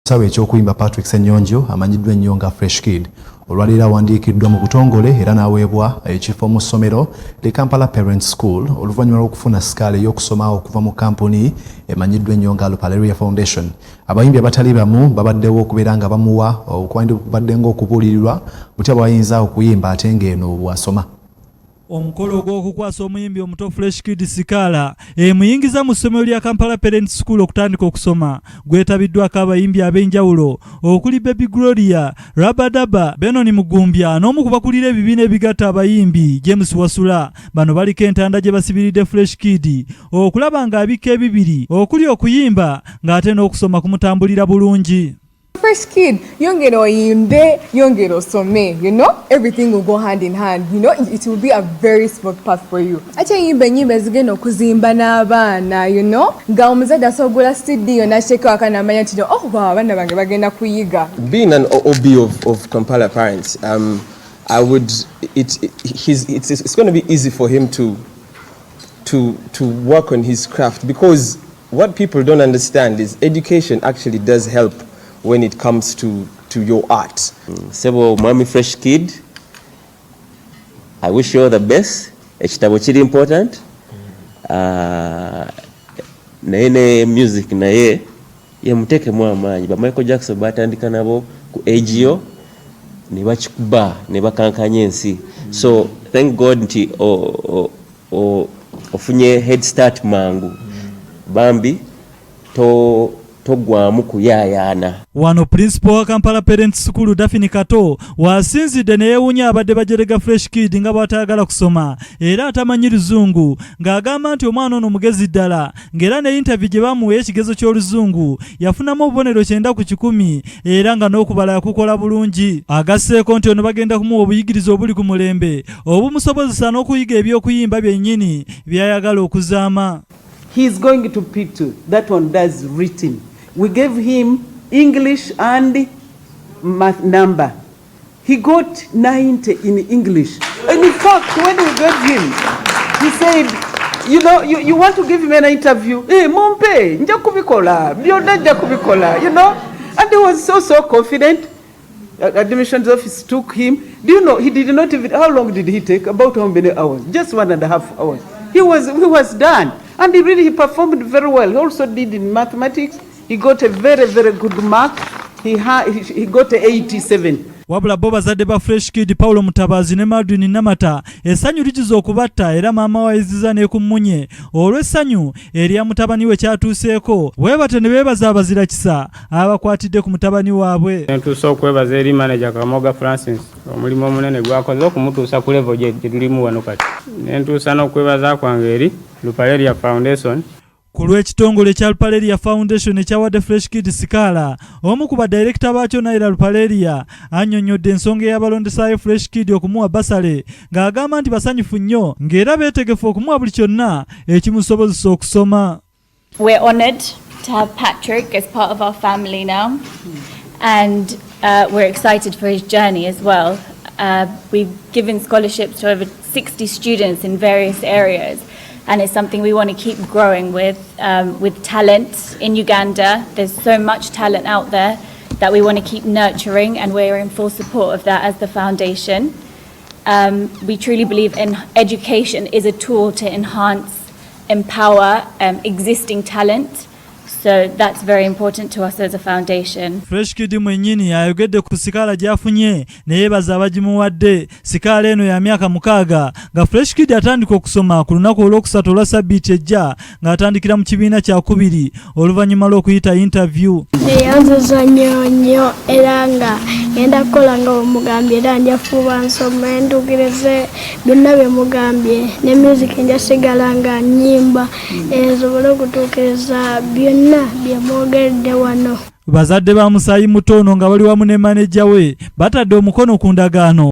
Sawe eky'okuyimba Patrick Ssenyonjo amanyiddwa ennyo nga Fresh Kid olwalira awandiikiddwa mu butongole era n'aweebwa ekifo mu ssomero le Kampala Parents School oluvannyuma lw'okufuna sikaala ey'okusoma okuva mu kampuni emanyiddwa ennyo nga Lupaleria Foundation. Abayimbi abatali bamu babaddewo okubeera nga bamuwa okubadde ng'okubuulirirwa butya bw'ayinza okuyimba ate ng'eno bw'asoma. Omukolo gw'okukwasa omuyimbi omuto Fresh Kid sikaala emuyingiza mu ssomero lya Kampala Parents School okutandika okusoma gwetabiddwako abayimbi ab'enjawulo okuli Baby Gloria, Rabadaba, Benoni Mugumbya n'omu ku bakulira ebibiina ebigatta abayimbi James Wasula. Bano baliko entanda gye basibiridde Fresh Kid okulaba ng'abikka ebibiri okuli okuyimba ng'ate n'okusoma kumutambulira bulungi. Fresh Kid, yongero yimbe, yongero some, everything will go hand in hand, it will be a very smooth path for you. Acha yimbe nyimbe zigeno kuzimba n'abaana, nga omuzadde asogola studio n'asheka akanamanya nti abaana bange bagenda kuyiga. Being an OB of Kampala Parents, it's going to be easy for him to work on his craft, because what people don't understand is education actually does help when it comes to your art. Sebo Mami Fresh Kid, I wish you all the best. Ekitabo kiri important. Naye music naye yemuteke mu amaanyi. Ba Michael Jackson batandika nabo ku AGO ne bakikuba ne bakankanya ensi. So thank God nti ofunye head start mangu. Bambi togwamu kuyayana. Wano principal wa Kampala Parents School Daphne Kato wasinzidde ne yeewunya abadde bajerega Fresh Kid nga batayagala kusoma era atamanyi Luzungu ng'agamba nti omwana ono mugezi ddala ng'era ne interview gye bamuwa ekigezo ky'Oluzungu yafunamu obubonero 9 ku 10 era nga n'okubala yakukola bulungi. Agasseeko nti ono bagenda kumuwa obuyigiriza obuli ku mulembe obumusobozesa n'okuyiga eby'okuyimba byennyini byayagala okuzaama. He is going to P2. That one does written. We gave him English and math number. He got 90 in English. And in fact, when we gave him, he said, you want to give him an interview? Hey, Mompe, njakubikola, njakubikola, And he was so confident. Admissions office took him. Do you know, he did not even, how long did he take? About how many hours? Just 1.5 hours. He was done. And he performed very well. He also did in mathematics. He got a very, very good mark. He got 87. Wabula bo bazadde ba Fresh Kid Paulo Mutabazi ne Madwin Namata essanyu likiza okubatta era maama wayiziza n'ekummunye olw'essanyu erya mutabani we kyatuuseeko weebate ne beebaza abazira kisa abakwatidde ku mutabani waabwe. Ntuusa okwebaza eri manager Kamoga Francis omulimu omunene gwakoze okumutuusa ku level gye tulimu wano kati. Ntuusa n'okwebaza kwange eri Lupaleria Foundation ku lw'ekitongole kya Lupaleria Foundation ekyawadde Fresh Kid sikaala. Omu ku badirekita baakyo Naira Lupaleria annyonnyodde ensonga ey'abalondesaayo Fresh Kid okumuwa basale ng'agamba nti basanyufu nnyo ng'era beetegefu okumuwa buli kyonna ekimusobozesa okusoma. We're honored to have Patrick as part of our family now, and we're excited for his journey as well. We've given scholarships to over 60 students in various areas. And it's something we want to keep growing with talent in Uganda. There's so much talent out there that we want to keep nurturing, and we're in full support of that as the foundation. We truly believe in education is a tool to enhance, empower existing talent. So that's very important to us as a foundation. Fresh Kid mwennyini ayogedde ku sikaala gy'afunye ne yeebaza abagimuwadde. Sikaala eno ya myaka 6 nga Fresh Kid atandika okusoma ku lunaku olwokusatu olwa Sabbiiti ejja ng'atandikira mu kibiina kya 2 oluvannyuma lw'okuyita interview. Yanziza nnyo era nga ngenda kukola nga omugambye era njafuuba nsome ntuukirize byonna bye mugambye ne music njasigala nga nnyimba esobole okutuukiriza byonna byemwogedde wano. Bazadde ba Musaayi Mutono nga bali wamu ne manager we batadde omukono ku ndagaano